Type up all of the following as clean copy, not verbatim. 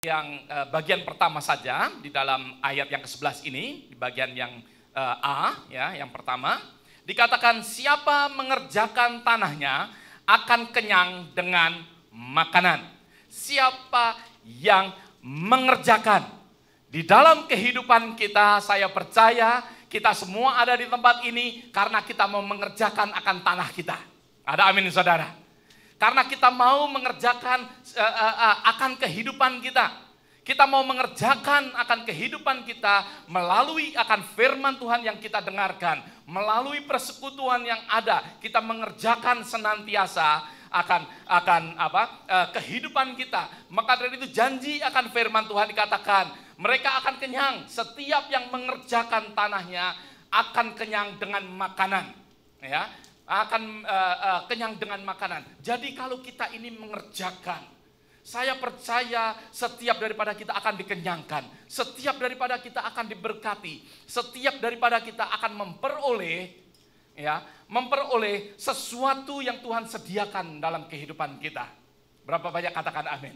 Yang bagian pertama saja di dalam ayat yang ke-11 ini, di bagian yang A, ya, yang pertama, dikatakan siapa mengerjakan tanahnya akan kenyang dengan makanan. Siapa yang mengerjakan di dalam kehidupan kita, saya percaya kita semua ada di tempat ini karena kita mau mengerjakan akan tanah kita. Ada amin saudara. Karena kita mau mengerjakan akan kehidupan kita. Kita mau mengerjakan akan kehidupan kita melalui akan firman Tuhan yang kita dengarkan. Melalui persekutuan yang ada. Kita mengerjakan senantiasa akan kehidupan kita. Maka dari itu janji akan firman Tuhan dikatakan. Mereka akan kenyang. Setiap yang mengerjakan tanahnya akan kenyang dengan makanan. Ya. Akan kenyang dengan makanan. Jadi kalau kita ini mengerjakan, saya percaya setiap daripada kita akan dikenyangkan, setiap daripada kita akan diberkati, setiap daripada kita akan memperoleh sesuatu yang Tuhan sediakan dalam kehidupan kita. Berapa banyak katakan amin?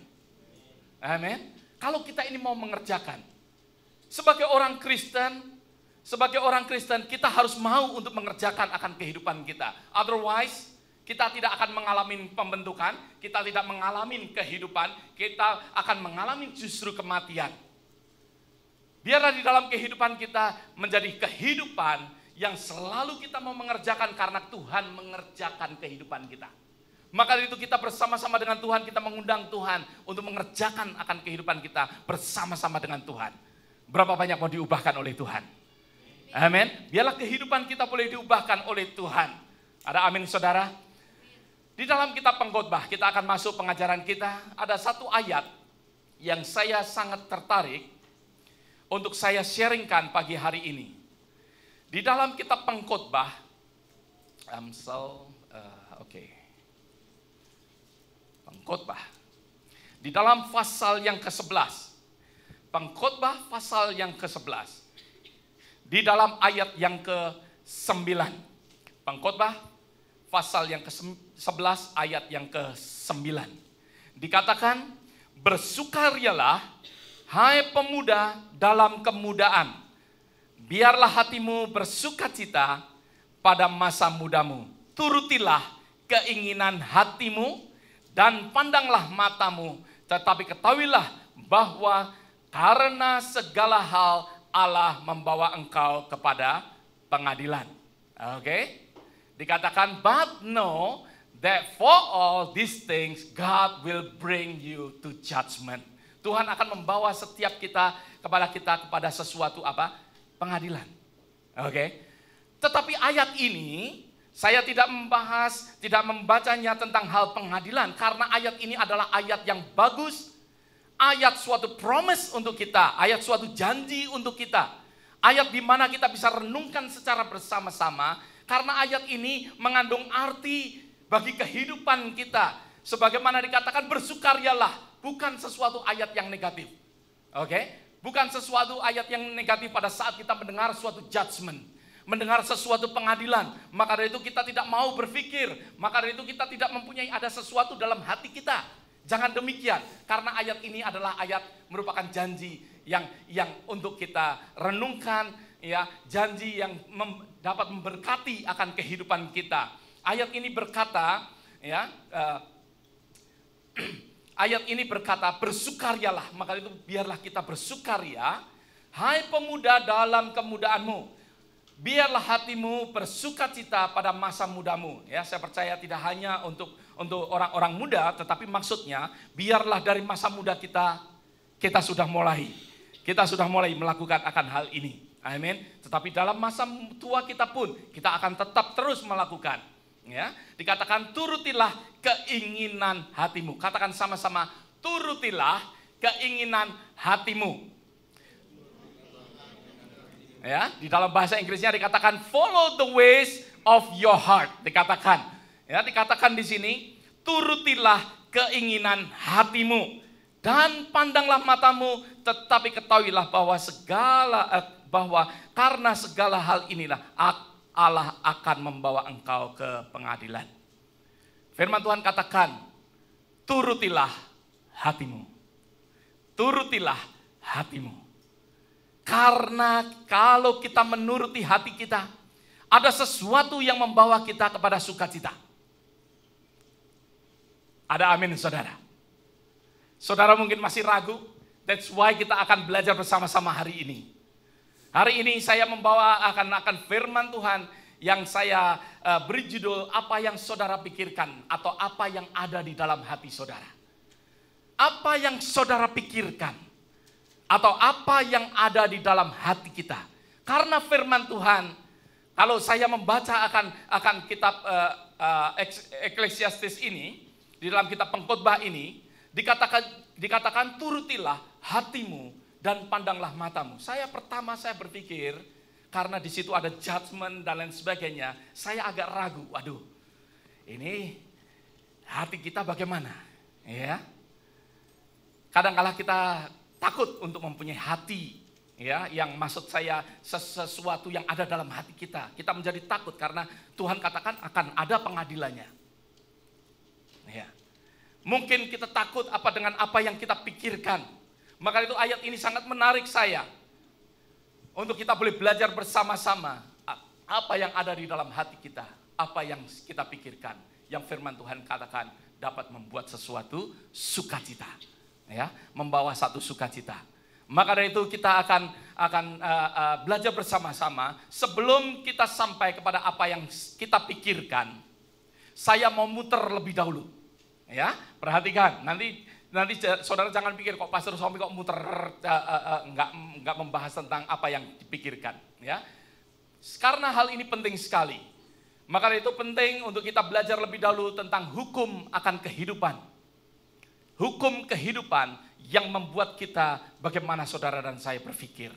Amin. Kalau kita ini mau mengerjakan, sebagai orang Kristen, kita harus mau untuk mengerjakan akan kehidupan kita. Otherwise, kita tidak akan mengalami pembentukan, kita tidak mengalami kehidupan, kita akan mengalami justru kematian. Biarlah di dalam kehidupan kita menjadi kehidupan yang selalu kita mau mengerjakan karena Tuhan mengerjakan kehidupan kita. Maka dari itu kita bersama-sama dengan Tuhan, kita mengundang Tuhan untuk mengerjakan akan kehidupan kita bersama-sama dengan Tuhan. Berapa banyak mau diubahkan oleh Tuhan? Amin. Biarlah kehidupan kita boleh diubahkan oleh Tuhan. Ada amin saudara? Di dalam kitab Pengkhotbah, kita akan masuk pengajaran kita. Ada satu ayat yang saya sangat tertarik untuk saya sharingkan pagi hari ini. Di dalam kitab Pengkhotbah, Pengkhotbah. Di dalam pasal yang ke-11. Pengkhotbah pasal yang ke-11. Di dalam ayat yang ke-9. Pengkhotbah pasal yang ke-11 ayat yang ke-9. Dikatakan, bersukarialah hai pemuda dalam kemudaan. Biarlah hatimu bersukacita pada masa mudamu. Turutilah keinginan hatimu dan pandanglah matamu. Tetapi ketahuilah bahwa karena segala hal Allah membawa engkau kepada pengadilan. Oke? Dikatakan, but know that for all these things God will bring you to judgment. Tuhan akan membawa setiap kita kepada sesuatu pengadilan. Oke? Tetapi ayat ini saya tidak membacanya tentang hal pengadilan karena ayat ini adalah ayat yang bagus. Ayat suatu promise untuk kita, ayat suatu janji untuk kita. Ayat di mana kita bisa renungkan secara bersama-sama karena ayat ini mengandung arti bagi kehidupan kita. Sebagaimana dikatakan bersukarialah, bukan sesuatu ayat yang negatif. Oke? Bukan sesuatu ayat yang negatif pada saat kita mendengar suatu judgment, mendengar sesuatu pengadilan. Maka dari itu kita tidak mau berpikir, maka dari itu kita tidak mempunyai ada sesuatu dalam hati kita. Jangan demikian, karena ayat ini adalah ayat merupakan janji yang untuk kita renungkan, ya, janji yang dapat memberkati akan kehidupan kita. Ayat ini berkata, ya, ayat ini berkata bersukarialah, maka itu biarlah kita bersukaria, hai pemuda dalam kemudaanmu. Biarlah hatimu bersukacita pada masa mudamu. Ya, saya percaya tidak hanya untuk orang-orang muda, tetapi maksudnya biarlah dari masa muda kita sudah mulai melakukan akan hal ini. Amin. Tetapi dalam masa tua kita pun kita akan tetap terus melakukan. Ya, dikatakan turutilah keinginan hatimu. Katakan sama-sama, turutilah keinginan hatimu. Ya, di dalam bahasa Inggrisnya dikatakan follow the ways of your heart. Dikatakan di sini, turutilah keinginan hatimu dan pandanglah matamu, tetapi ketahuilah bahwa karena segala hal inilah Allah akan membawa engkau ke pengadilan. Firman Tuhan katakan, turutilah hatimu. turutilah hatimu. Karena kalau kita menuruti hati kita, ada sesuatu yang membawa kita kepada sukacita. Ada amin, saudara. Saudara mungkin masih ragu, that's why kita akan belajar bersama-sama hari ini. Hari ini saya membawa akan firman Tuhan yang saya beri judul, apa yang saudara pikirkan atau apa yang ada di dalam hati saudara. Apa yang saudara pikirkan atau apa yang ada di dalam hati kita. Karena firman Tuhan, kalau saya membaca akan kitab Eklesiastes ini, di dalam kitab Pengkhotbah ini, dikatakan turutilah hatimu dan pandanglah matamu. Saya berpikir, karena di situ ada judgment dan lain sebagainya, saya agak ragu. Waduh, ini hati kita bagaimana? Ya, kadang-kala kita takut untuk mempunyai hati, ya, yang maksud saya sesuatu yang ada dalam hati kita. Kita menjadi takut karena Tuhan katakan akan ada pengadilannya. Ya, mungkin kita takut dengan apa yang kita pikirkan. Maka itu ayat ini sangat menarik saya. Untuk kita boleh belajar bersama-sama apa yang ada di dalam hati kita, apa yang kita pikirkan, yang firman Tuhan katakan dapat membuat sesuatu sukacita, ya, membawa satu sukacita. Maka dari itu kita akan belajar bersama-sama. Sebelum kita sampai kepada apa yang kita pikirkan, saya mau muter lebih dahulu, ya, perhatikan. Nanti saudara jangan pikir kok Pastor Sompi kok muter, enggak membahas tentang apa yang dipikirkan, ya. Karena hal ini penting sekali. Maka itu penting untuk kita belajar lebih dahulu tentang hukum akan kehidupan. Hukum kehidupan yang membuat kita bagaimana saudara dan saya berpikir.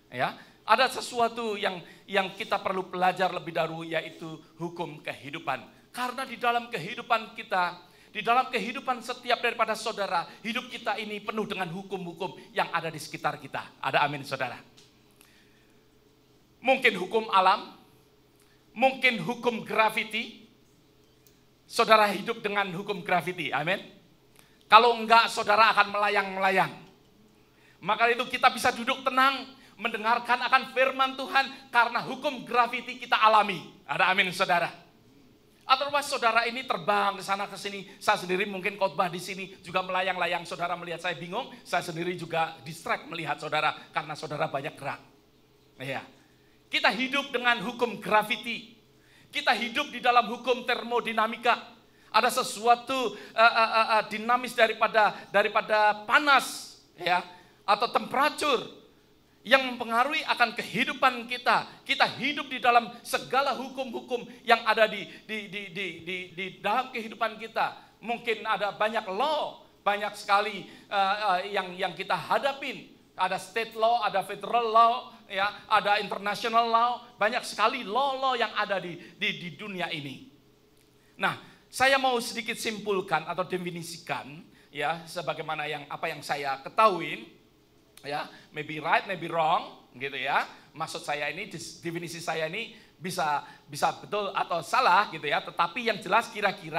Ya, ada sesuatu yang kita perlu belajar lebih dahulu, yaitu hukum kehidupan. Karena di dalam kehidupan kita, di dalam kehidupan setiap daripada saudara, hidup kita ini penuh dengan hukum-hukum yang ada di sekitar kita. Ada amin, saudara? Mungkin hukum alam, mungkin hukum graviti. Saudara hidup dengan hukum graviti, amin? Kalau enggak, saudara akan melayang-melayang. Maka itu kita bisa duduk tenang, mendengarkan akan firman Tuhan, karena hukum graviti kita alami. Ada amin, saudara? Atau saudara ini terbang ke sana ke sini, saya sendiri mungkin khotbah di sini juga melayang-layang, saudara melihat saya bingung, saya sendiri juga distract melihat saudara karena saudara banyak gerak. Ya. Kita hidup dengan hukum graviti. Kita hidup di dalam hukum termodinamika. Ada sesuatu dinamis daripada panas, ya, atau temperatur yang mempengaruhi akan kehidupan kita. Kita hidup di dalam segala hukum-hukum yang ada di dalam kehidupan kita. Mungkin ada banyak law, banyak sekali yang kita hadapin. Ada state law, ada federal law, ya, ada international law, banyak sekali law-law yang ada di dunia ini. Nah, saya mau sedikit simpulkan atau definisikan, ya, sebagaimana apa yang saya ketahui. Ya, maybe right, maybe wrong, gitu ya. Maksud saya ini, definisi saya ini bisa betul atau salah, gitu ya. Tetapi yang jelas kira-kira